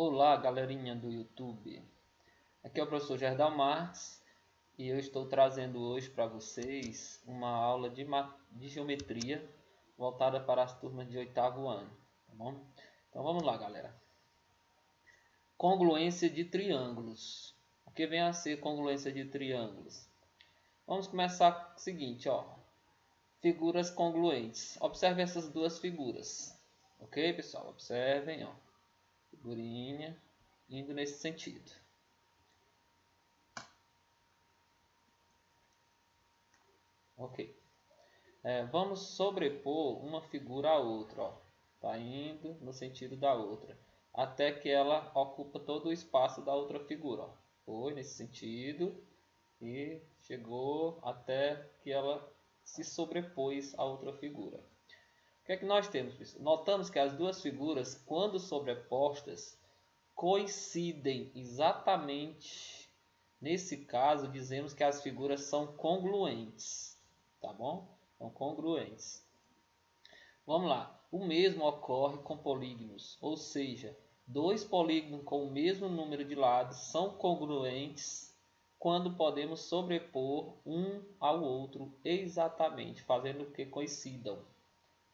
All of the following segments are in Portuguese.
Olá, galerinha do YouTube. Aqui é o professor Gerdau Marques e eu estou trazendo hoje para vocês uma aula de geometria voltada para as turmas de oitavo ano, tá bom? Então vamos lá, galera. Congruência de triângulos. O que vem a ser congruência de triângulos? Vamos começar com o seguinte, ó. Figuras congruentes. Observe essas duas figuras. Ok, pessoal? Observem, ó. Figurinha indo nesse sentido. Ok. Vamos sobrepor uma figura à outra. Ó. Tá indo no sentido da outra. Até que ela ocupa todo o espaço da outra figura. Ó. Foi nesse sentido. E chegou até que ela se sobrepôs à outra figura. O que é que nós temos, pessoal? Notamos que as duas figuras, quando sobrepostas, coincidem exatamente. Nesse caso, dizemos que as figuras são congruentes. Tá bom? São congruentes. Vamos lá. O mesmo ocorre com polígonos, ou seja, dois polígonos com o mesmo número de lados são congruentes quando podemos sobrepor um ao outro exatamente, fazendo com que coincidam.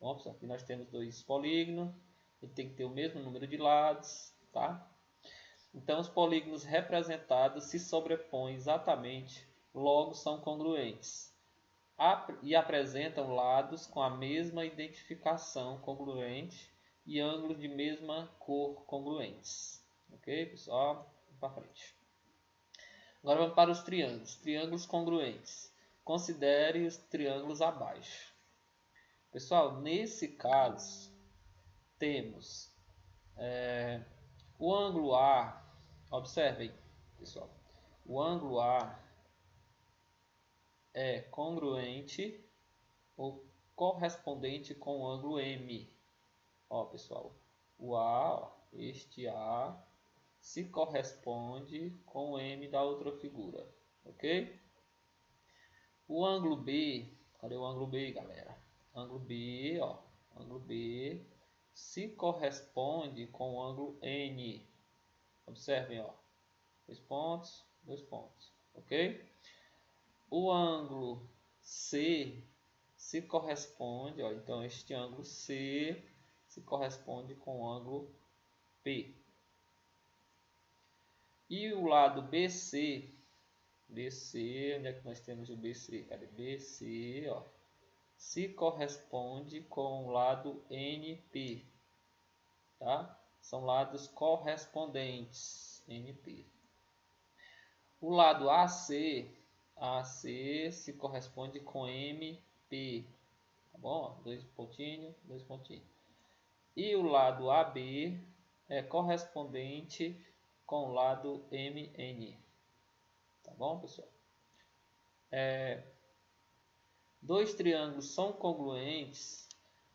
Bom, aqui nós temos dois polígonos, ele tem que ter o mesmo número de lados, tá? Então, os polígonos representados se sobrepõem exatamente, logo são congruentes. E apresentam lados com a mesma identificação congruente e ângulos de mesma cor congruentes. Ok, pessoal? Vamos para frente. Agora vamos para os triângulos. Triângulos congruentes. Considere os triângulos abaixo. Pessoal, nesse caso, temos o ângulo A. Observem, pessoal. O ângulo A é congruente ou correspondente com o ângulo M. Ó, pessoal, o A, ó, este A, se corresponde com o M da outra figura, ok? O ângulo B, cadê o ângulo B, galera? Ângulo B, ó, ângulo B se corresponde com o ângulo N. Observem, ó, dois pontos, ok? O ângulo C se corresponde, ó, então este ângulo C se corresponde com o ângulo P. E o lado BC, onde é que nós temos o BC? Cadê? BC, ó, se corresponde com o lado NP, tá? São lados correspondentes, NP. O lado AC se corresponde com MP, tá bom? Dois pontinhos. E o lado AB é correspondente com o lado MN. Tá bom, pessoal? Dois triângulos são congruentes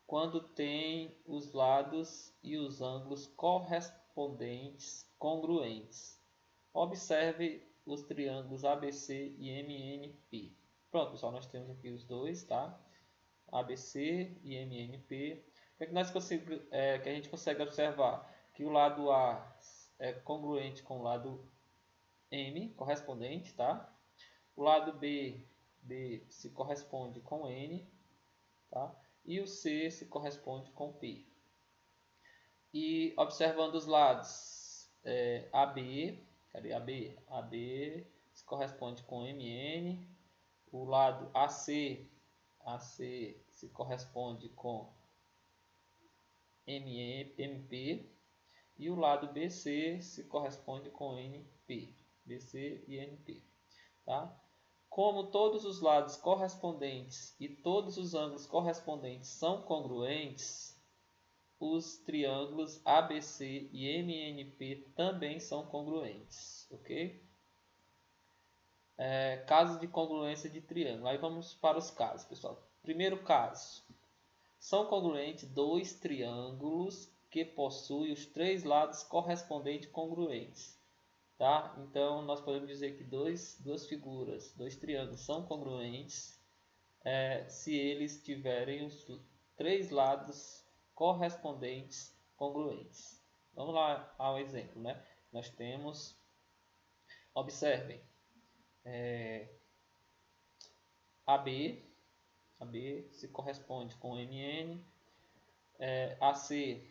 quando tem os lados e os ângulos correspondentes congruentes. Observe os triângulos ABC e MNP. Pronto, pessoal, nós temos aqui os dois, tá? ABC e MNP. O que, é que, que a gente consegue observar? Que o lado A é congruente com o lado M, correspondente, tá? O lado B se corresponde com N, tá? E o C se corresponde com P. E observando os lados, AB, cadê AB? AB se corresponde com MN, o lado AC se corresponde com MP e o lado BC se corresponde com NP, BC e NP, tá? Como todos os lados correspondentes e todos os ângulos correspondentes são congruentes, os triângulos ABC e MNP também são congruentes, ok? Casos de congruência de triângulo. Aí vamos para os casos, pessoal. Primeiro caso. São congruentes dois triângulos que possuem os três lados correspondentes congruentes. Tá? Então, nós podemos dizer que duas figuras, dois triângulos são congruentes se eles tiverem os três lados correspondentes congruentes. Vamos vamos lá ao exemplo, né? Nós temos, observem, AB se corresponde com MN, AC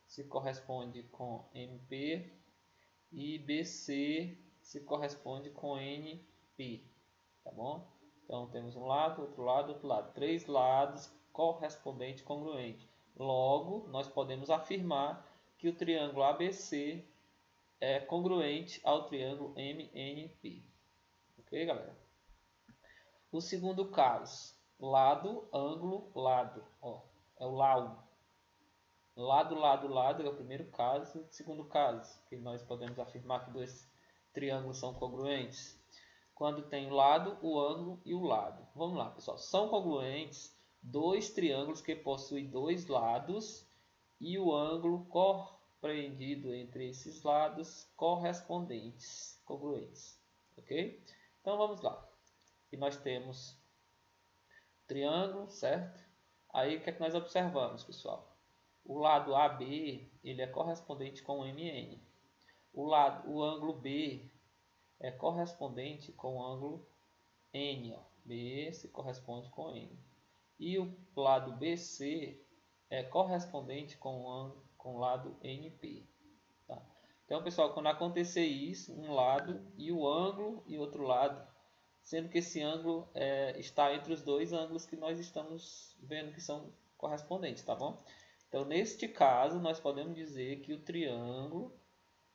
se corresponde com MP e BC se corresponde com NP, tá bom? Então temos um lado, outro lado, outro lado, 3 lados correspondentes congruentes. Logo, nós podemos afirmar que o triângulo ABC é congruente ao triângulo MNP. Ok, galera? O segundo caso, lado, ângulo, lado. Ó, é o laudo. Lado, lado, lado é o primeiro caso. O segundo caso, que nós podemos afirmar que dois triângulos são congruentes. Quando tem o lado, o ângulo e o lado. Vamos lá, pessoal. São congruentes dois triângulos que possuem dois lados e o ângulo compreendido entre esses lados correspondentes, congruentes. Ok? Então vamos lá. E nós temos triângulo, certo? Aí o que é que nós observamos, pessoal? O lado AB ele é correspondente com o MN. O ângulo B é correspondente com o ângulo N. Ó. B se corresponde com N. E o lado BC é correspondente com o lado NP. Tá? Então, pessoal, quando acontecer isso, um lado e o ângulo e outro lado, sendo que esse ângulo está entre os dois ângulos que nós estamos vendo que são correspondentes, tá bom? Então, neste caso, nós podemos dizer que o triângulo,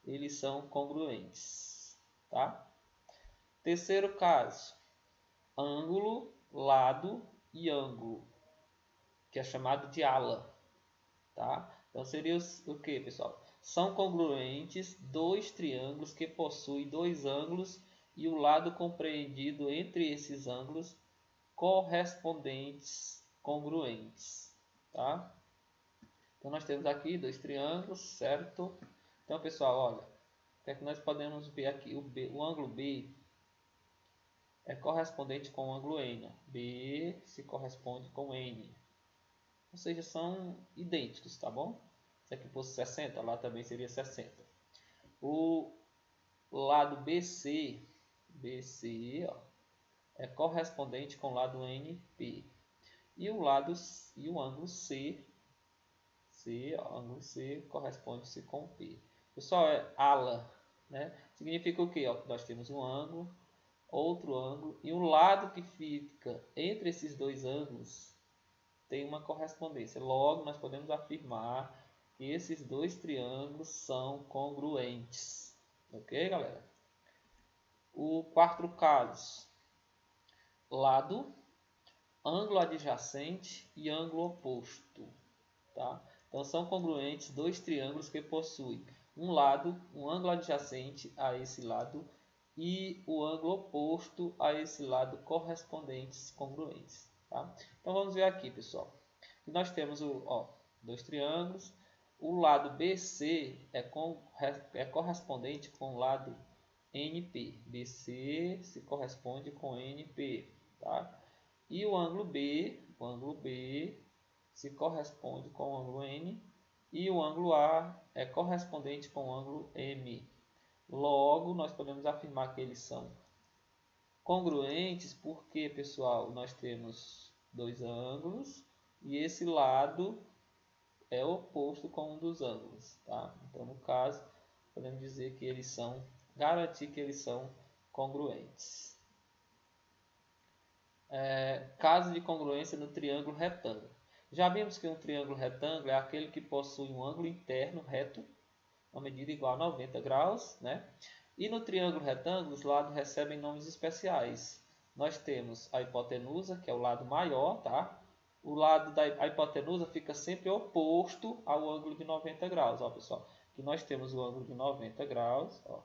eles são congruentes, tá? Terceiro caso, ângulo, lado e ângulo, que é chamado de ala, tá? Então, seria o que, pessoal? São congruentes dois triângulos que possuem dois ângulos e o lado compreendido entre esses ângulos correspondentes congruentes, tá? Então nós temos aqui dois triângulos, certo? Então, pessoal, olha, o que é que nós podemos ver aqui? O ângulo B é correspondente com o ângulo N. B se corresponde com N. Ou seja, são idênticos, tá bom? Se aqui fosse 60, lá também seria 60. O lado BC ó, é correspondente com o lado NP. E o ângulo C, ó, ângulo C corresponde-se com P. Pessoal, é ala, né? Significa o quê? Ó, nós temos um ângulo, outro ângulo, e o lado que fica entre esses dois ângulos tem uma correspondência. Logo, nós podemos afirmar que esses dois triângulos são congruentes. Ok, galera? O quarto caso, lado, ângulo adjacente e ângulo oposto. Tá? Então, são congruentes dois triângulos que possuem um lado, um ângulo adjacente a esse lado e o ângulo oposto a esse lado, correspondentes congruentes. Tá? Então, vamos ver aqui, pessoal. Nós temos dois triângulos. O lado BC é correspondente com o lado NP. BC se corresponde com NP. Tá? E o ângulo B se corresponde com o ângulo N. E o ângulo A é correspondente com o ângulo M. Logo, nós podemos afirmar que eles são congruentes porque, pessoal, nós temos dois ângulos e esse lado é oposto com um dos ângulos. Tá? Então, no caso, podemos dizer que garantir que eles são congruentes. Caso de congruência no triângulo retângulo. Já vimos que um triângulo retângulo é aquele que possui um ângulo interno reto, uma medida igual a 90 graus, né? E no triângulo retângulo, os lados recebem nomes especiais. Nós temos a hipotenusa, que é o lado maior, tá? O lado da hipotenusa fica sempre oposto ao ângulo de 90 graus, ó, pessoal. Aqui nós temos o ângulo de 90 graus, ó,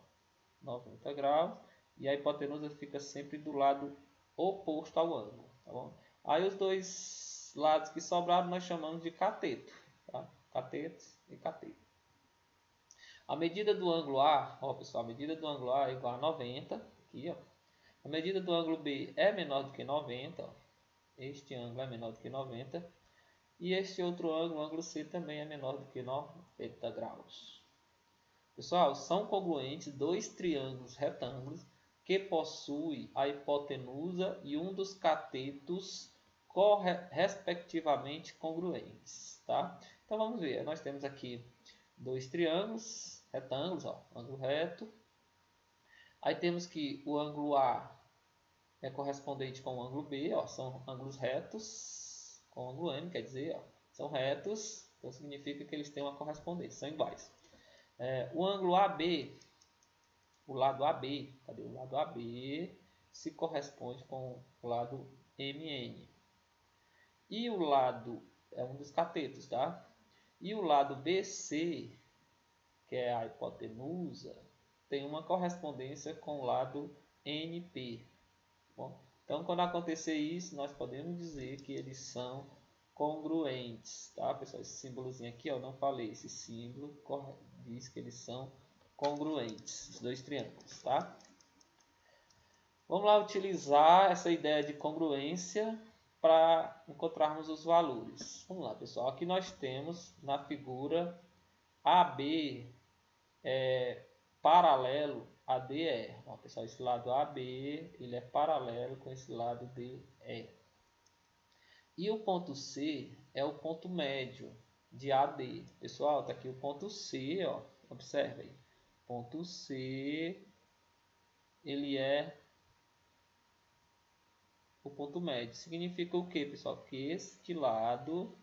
90 graus, e a hipotenusa fica sempre do lado oposto ao ângulo, tá bom? Aí os dois lados que sobraram nós chamamos de cateto, tá? Catetos e cateto. A medida do ângulo A, ó, pessoal, a medida do ângulo A é igual a 90, aqui, ó. A medida do ângulo B é menor do que 90, ó. Este ângulo é menor do que 90. E este outro ângulo, o ângulo C, também é menor do que 90 graus. Pessoal, são congruentes dois triângulos retângulos que possuem a hipotenusa e um dos catetos respectivamente congruentes, tá? Então vamos ver, nós temos aqui dois triângulos retângulos, ó, ângulo reto. Aí temos que o ângulo A é correspondente com o ângulo B, ó, são ângulos retos com o ângulo M, quer dizer, ó, são retos, então significa que eles têm uma correspondência, são iguais. O ângulo AB, o lado AB, cadê o lado AB? Se corresponde com o lado MN. E o lado, é um dos catetos, tá? E o lado BC, que é a hipotenusa, tem uma correspondência com o lado NP. Bom, então, quando acontecer isso, nós podemos dizer que eles são congruentes, tá, pessoal? Esse símbolozinho aqui, eu não falei, esse símbolo diz que eles são congruentes, os dois triângulos, tá? Vamos lá utilizar essa ideia de congruência para encontrarmos os valores. Vamos lá, pessoal. Aqui nós temos na figura AB paralelo a DE. Ó, pessoal, esse lado AB ele é paralelo com esse lado DE. E o ponto C é o ponto médio de AD. Pessoal, está aqui o ponto C, ó. Observe aí. Ponto C, ele é o ponto médio. Significa o que, pessoal? Que este lado,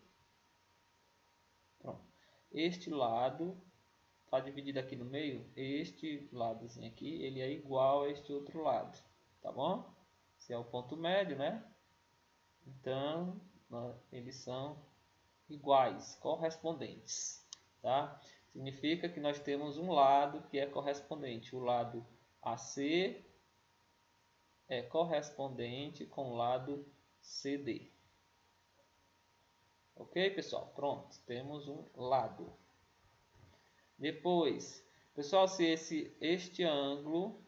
pronto, este lado está dividido aqui no meio. Este ladozinho aqui, ele é igual a este outro lado, tá bom? Esse é o ponto médio, né? Então, eles são iguais, correspondentes, tá? Significa que nós temos um lado que é correspondente. O lado AC é correspondente com o lado CD. Ok, pessoal? Pronto, temos um lado. Depois, pessoal, se este ângulo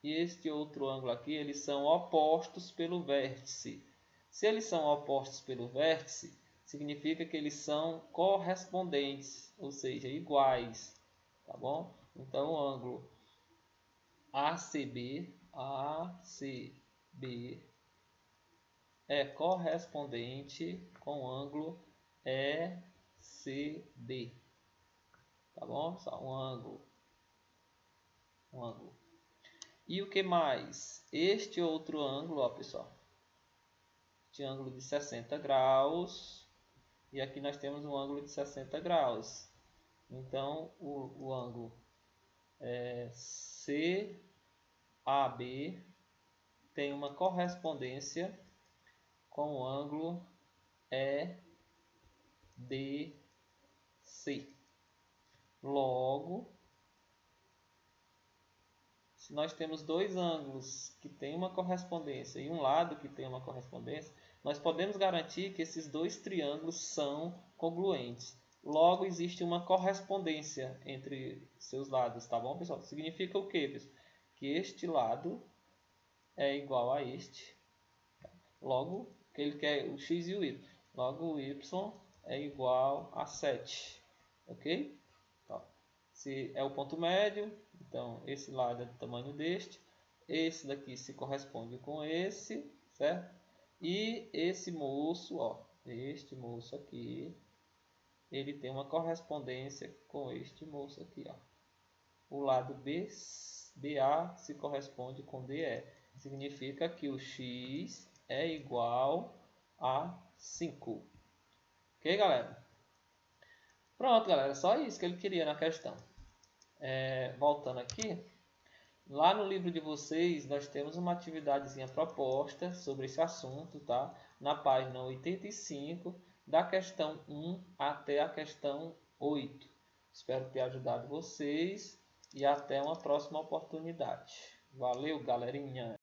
e este outro ângulo aqui, eles são opostos pelo vértice. Se eles são opostos pelo vértice, significa que eles são correspondentes, ou seja, iguais, tá bom? Então, o ângulo ACB é correspondente com o ângulo ECD, tá bom? Só um ângulo. E o que mais? Este outro ângulo, ó, pessoal. Este ângulo de 60 graus. E aqui nós temos um ângulo de 60 graus. Então, o ângulo CAB tem uma correspondência com o ângulo EDC. Logo, se nós temos dois ângulos que têm uma correspondência e um lado que tem uma correspondência, nós podemos garantir que esses dois triângulos são congruentes. Logo, existe uma correspondência entre seus lados, tá bom, pessoal? Significa o quê, pessoal? Que este lado é igual a este. Logo, que ele quer o x e o y. Logo, o y é igual a 7. Ok? Então, se é o ponto médio, então esse lado é do tamanho deste. Esse daqui se corresponde com esse, certo? E esse moço, ó, este moço aqui, ele tem uma correspondência com este moço aqui, ó. O lado BA se corresponde com DE. Significa que o x é igual a 5. Ok, galera? Pronto, galera. Só isso que ele queria na questão. Voltando aqui. Lá no livro de vocês, nós temos uma atividadezinha proposta sobre esse assunto, tá? Na página 85, da questão 1 até a questão 8. Espero ter ajudado vocês e até uma próxima oportunidade. Valeu, galerinha!